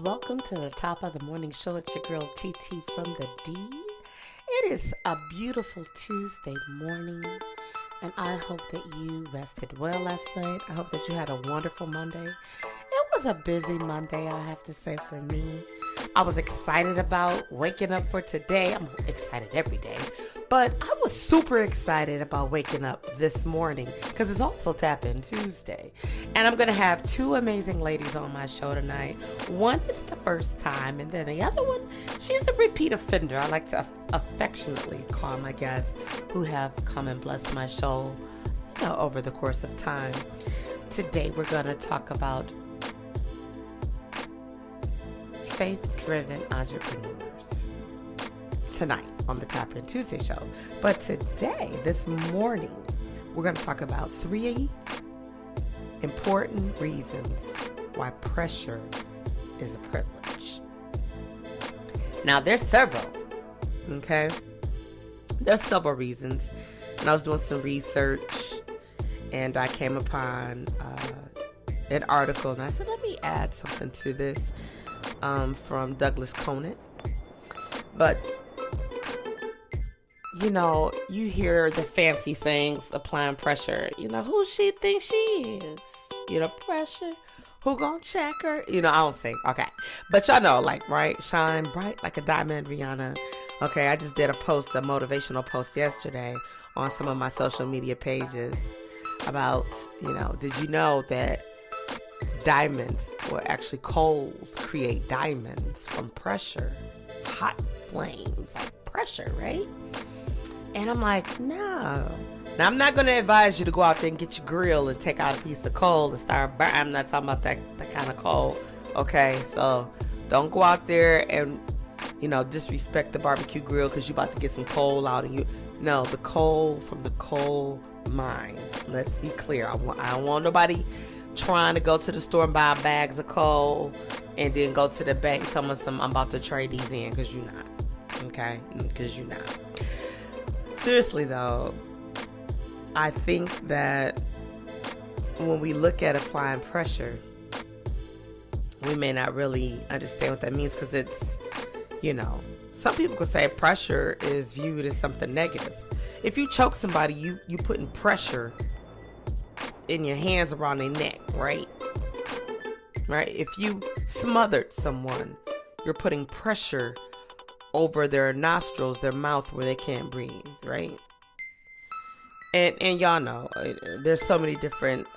Welcome to the top of the morning show. It's your girl TT from the D. It is a beautiful Tuesday morning, and I hope that you rested well last night. I hope that you had a wonderful Monday. It was a busy Monday, I have to say, for me. I was excited about waking up for today. I'm excited every day, but I was super excited about waking up this morning because it's also Tap In Tuesday. And I'm going to have two amazing ladies on my show tonight. One is the first time, and then the other one, she's a repeat offender. I like to affectionately call my guests who have come and blessed my show, over the course of time. Today, we're going to talk about faith-driven entrepreneurs tonight on the Tap In Tuesday show. But today, this morning, we're going to talk about 3 important reasons why pressure is a privilege. Now, there's several, okay? There's several reasons. And I was doing some research, and I came upon an article, and I said, let me add something to this. From Douglas Conant. But, you hear the fancy sayings, applying pressure. Who she thinks she is? Pressure. Who gonna check her? I don't think. Okay. But y'all know, right? Shine bright like a diamond, Rihanna. Okay, I just did a motivational post yesterday on some of my social media pages about, did you know that diamonds, or actually coals, create diamonds from pressure, hot flames, like pressure, right? And I'm like, no. Now, I'm not going to advise you to go out there and get your grill and take out a piece of coal and start burning. I'm not talking about that kind of coal, okay? So don't go out there and, disrespect the barbecue grill because you're about to get some coal out of you. No, the coal from the coal mines. Let's be clear. I don't want nobody trying to go to the store and buy bags of coal and then go to the bank and tell me I'm about to trade these in, because you're not. Okay? Because you're not. Seriously, though, I think that when we look at applying pressure, we may not really understand what that means, because it's, some people could say pressure is viewed as something negative. If you choke somebody, you putting pressure in your hands around their neck, right? If you smothered someone, you're putting pressure over their nostrils, their mouth, where they can't breathe, right? And y'all know, there's so many different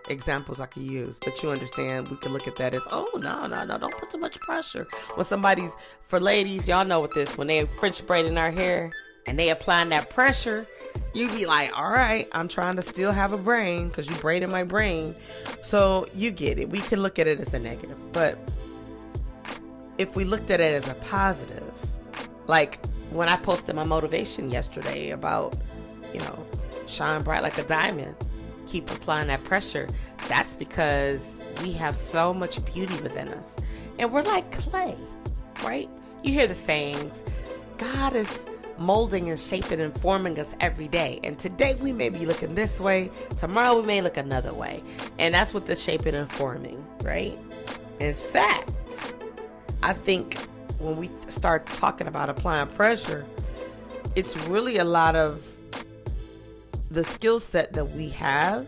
examples I could use, but you understand, we could look at that as, oh, no, don't put too much pressure. When somebody's, for ladies, y'all know what this, when they French braiding our hair and they applying that pressure, you be like, all right, I'm trying to still have a brain because you braided my brain. So you get it. We can look at it as a negative. But if we looked at it as a positive, like when I posted my motivation yesterday about, shine bright like a diamond, keep applying that pressure, that's because we have so much beauty within us. And we're like clay, right? You hear the sayings, God is molding and shaping and forming us every day. And today we may be looking this way, tomorrow we may look another way. And that's what the shaping and forming, right? In fact, I think when we start talking about applying pressure, it's really a lot of the skill set that we have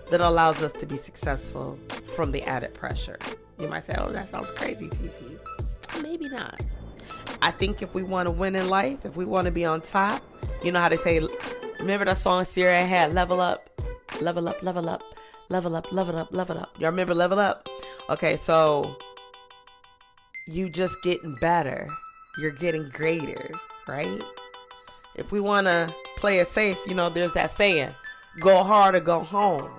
that allows us to be successful from the added pressure. You might say, oh, that sounds crazy, TT. Maybe not. I think if we want to win in life, if we want to be on top, you know how they say, remember that song Sierra had, level up, level up, level up, level up, level up, level up. Y'all remember level up? Okay, so you just getting better. You're getting greater, right? If we want to play it safe, there's that saying, go hard or go home,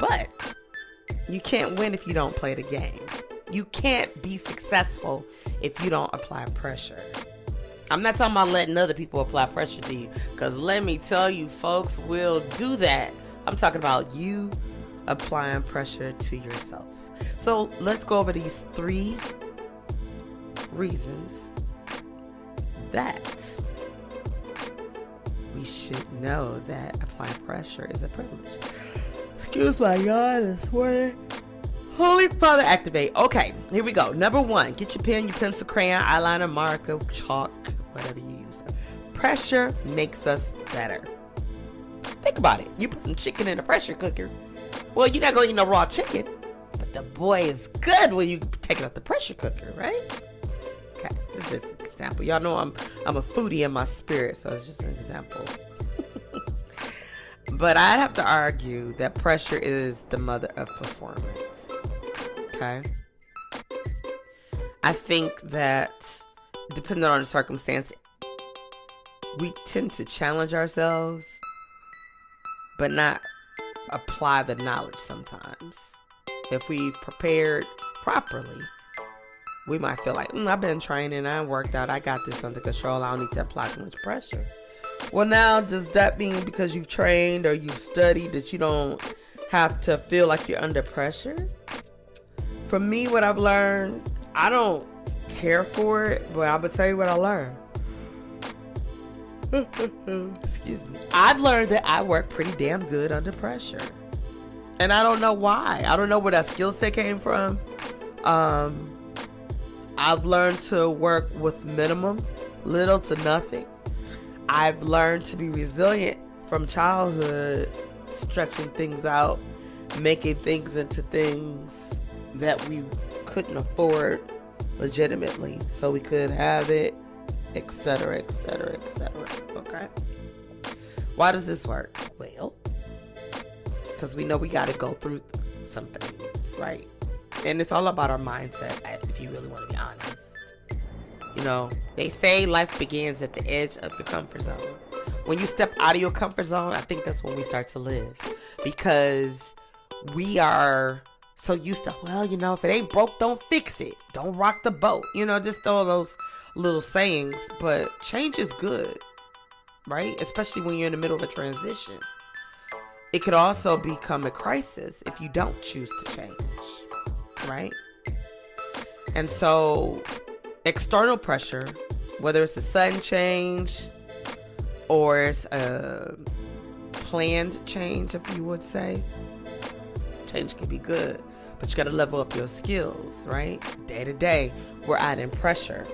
But you can't win if you don't play the game. You can't be successful if you don't apply pressure. I'm not talking about letting other people apply pressure to you, because let me tell you, folks will do that. I'm talking about you applying pressure to yourself. So let's go over these 3 reasons that we should know that applying pressure is a privilege. Excuse my God, this morning. Holy Father, activate. Okay, here we go. Number 1, get your pen, your pencil, crayon, eyeliner, marker, chalk, whatever you use. Pressure makes us better. Think about it. You put some chicken in a pressure cooker. Well, you're not going to eat no raw chicken, but the boy is good when you take it out the pressure cooker, right? Okay, this is an example. Y'all know I'm a foodie in my spirit, so it's just an example. But I'd have to argue that pressure is the mother of performance. Okay? I think that depending on the circumstance, we tend to challenge ourselves, but not apply the knowledge sometimes. If we've prepared properly, we might feel like, I've been training, I worked out, I got this under control, I don't need to apply too much pressure. Well, now, does that mean because you've trained or you've studied that you don't have to feel like you're under pressure? For me, what I've learned, I don't care for it, but I'm going to tell you what I learned. Excuse me. I've learned that I work pretty damn good under pressure. And I don't know why. I don't know where that skill set came from. I've learned to work with minimum, little to nothing. I've learned to be resilient from childhood, stretching things out, making things into things that we couldn't afford legitimately, so we could have it, etc., etc., etc. Okay? Why does this work? Well, because we know we got to go through some things, right? And it's all about our mindset, if you really want to be honest. You know, they say life begins at the edge of your comfort zone. When you step out of your comfort zone, I think that's when we start to live. Because we are so used to, well, you know, if it ain't broke, don't fix it. Don't rock the boat. You know, just all those little sayings. But change is good, right? Especially when you're in the middle of a transition. It could also become a crisis if you don't choose to change, right? And so external pressure, whether it's a sudden change or it's a planned change, if you would say, change can be good, but you got to level up your skills, right? Day to day, we're adding pressure.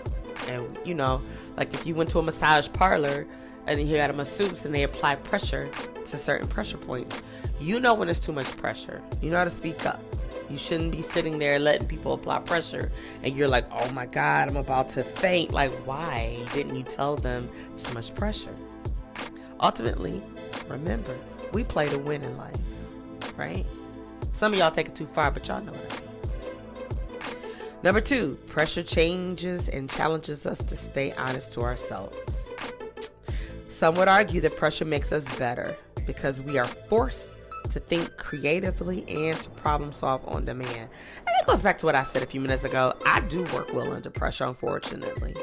And, you know, like if you went to a massage parlor and you got a masseuse and they apply pressure to certain pressure points, you know when it's too much pressure. You know how to speak up. You shouldn't be sitting there letting people apply pressure and you're like, oh my God, I'm about to faint. Like, why didn't you tell them so much pressure? Ultimately, remember, we play to win in life, right? Some of y'all take it too far, but y'all know what I mean. Number 2, pressure changes and challenges us to stay honest to ourselves. Some would argue that pressure makes us better because we are forced to think creatively and to problem solve on demand. And that goes back to what I said a few minutes ago. I do work well under pressure, unfortunately.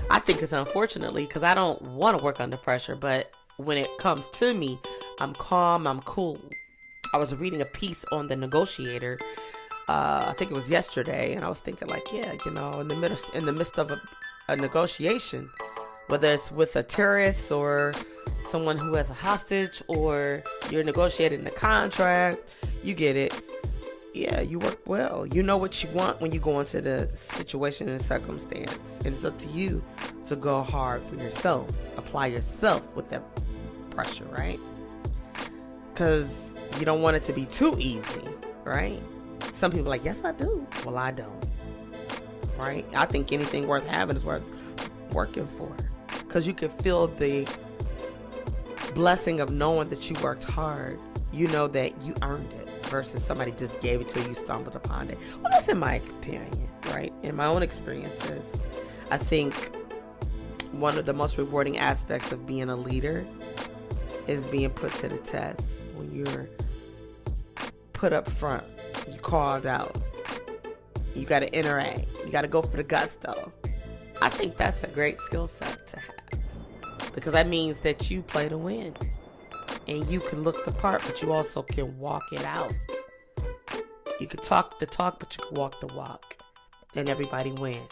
I think it's unfortunately because I don't want to work under pressure, but when it comes to me, I'm calm, I'm cool. I was reading a piece on The Negotiator, I think it was yesterday, and I was thinking like, yeah, you know, in the midst of a negotiation, whether it's with a terrorist or someone who has a hostage or you're negotiating a contract, you get it. Yeah, you work well. You know what you want when you go into the situation and circumstance. And it's up to you to go hard for yourself. Apply yourself with that pressure, right? Because you don't want it to be too easy, right? Some people are like, yes, I do. Well, I don't, right? I think anything worth having is worth working for. Because you can feel the blessing of knowing that you worked hard. You know that you earned it versus somebody just gave it to you, stumbled upon it. Well, that's in my opinion, right? In my own experiences, I think one of the most rewarding aspects of being a leader is being put to the test. When you're put up front, you called out, you got to interact, you got to go for the gusto. I think that's a great skill set to have, because that means that you play to win and you can look the part, but you also can walk it out. You can talk the talk, but you can walk the walk, and everybody wins.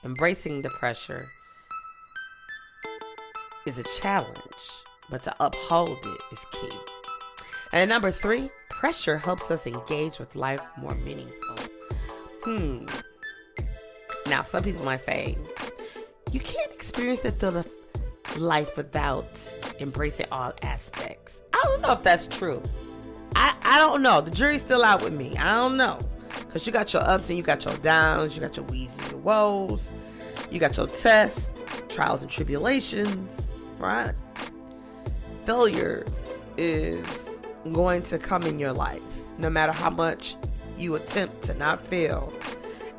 Embracing the pressure is a challenge, but to uphold it is key. And number 3, pressure helps us engage with life more meaningful. Now, some people might say, you can't experience the feel of life without embracing all aspects. I don't know if that's true. I don't know. The jury's still out with me. I don't know. Because you got your ups and you got your downs. You got your wees and your woes. You got your tests, trials and tribulations, right? Failure is going to come in your life. No matter how much you attempt to not fail,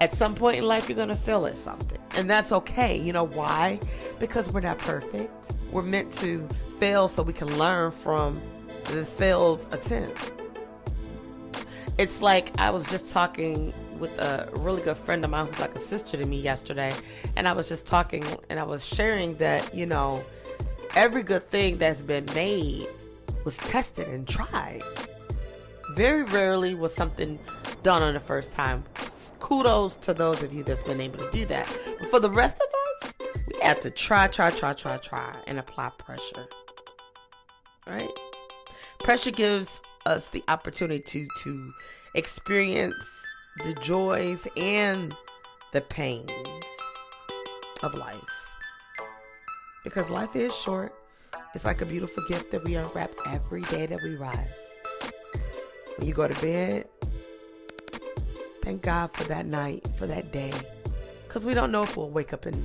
at some point in life, you're going to fail at something. And that's okay. You know why? Because we're not perfect. We're meant to fail so we can learn from the failed attempt. It's like I was just talking with a really good friend of mine who's like a sister to me yesterday. And I was just talking and I was sharing that, you know, every good thing that's been made was tested and tried. Very rarely was something done on the first time. Kudos to those of you that's been able to do that. But for the rest of us, we had to try, and apply pressure. Right? Pressure gives us the opportunity to experience the joys and the pains of life. Because life is short. It's like a beautiful gift that we unwrap every day that we rise. When you go to bed, thank God for that night, for that day. Because we don't know if we'll wake up and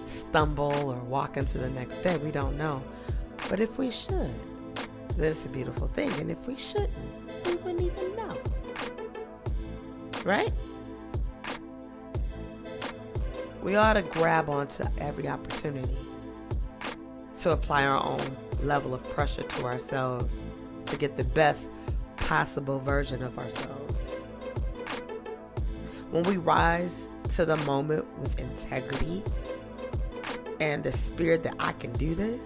stumble or walk into the next day. We don't know. But if we should, then it's a beautiful thing. And if we shouldn't, we wouldn't even know. Right? We ought to grab onto every opportunity to apply our own level of pressure to ourselves to get the best possible version of ourselves. When we rise to the moment with integrity and the spirit that I can do this,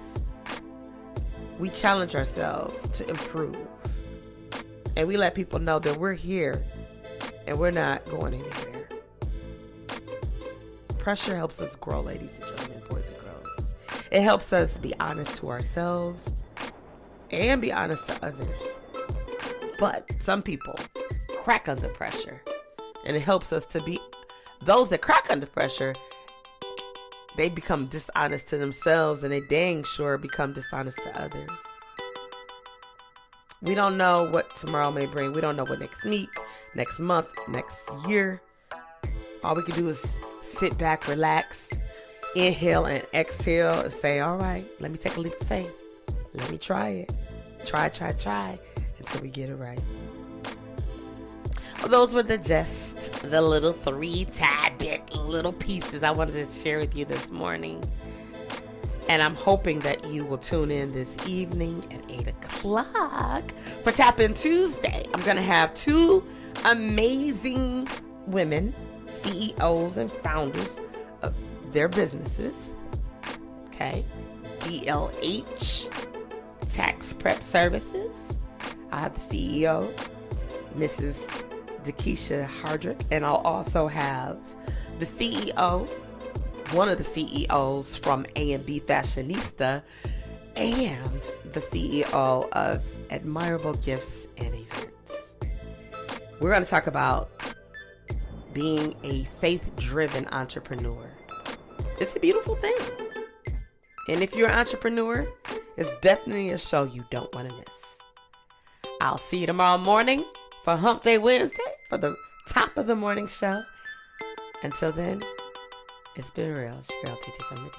we challenge ourselves to improve. And we let people know that we're here and we're not going anywhere. Pressure helps us grow, ladies and gentlemen, boys and girls. It helps us be honest to ourselves and be honest to others. But some people crack under pressure. And it helps us to be, those that crack under pressure, they become dishonest to themselves and they dang sure become dishonest to others. We don't know what tomorrow may bring. We don't know what next week, next month, next year. All we can do is sit back, relax, inhale and exhale and say, all right, let me take a leap of faith. Let me try it. Try until we get it right. Well, those were the little 3 tad bit little pieces I wanted to share with you this morning. And I'm hoping that you will tune in this evening at 8 o'clock for Tap In Tuesday. I'm going to have 2 amazing women, CEOs and founders of their businesses. Okay. DLH Tax Prep Services. I have the CEO, Mrs. Dakisha Hardrick, and I'll also have the CEO, one of the CEOs from A&B Fashionista, and the CEO of Admirable Gifts and Events. We're going to talk about being a faith-driven entrepreneur. It's a beautiful thing. And if you're an entrepreneur, it's definitely a show you don't want to miss. I'll see you tomorrow morning for Hump Day Wednesday for the top of the morning show. Until then, it's been real. It's your girl, TT from the D.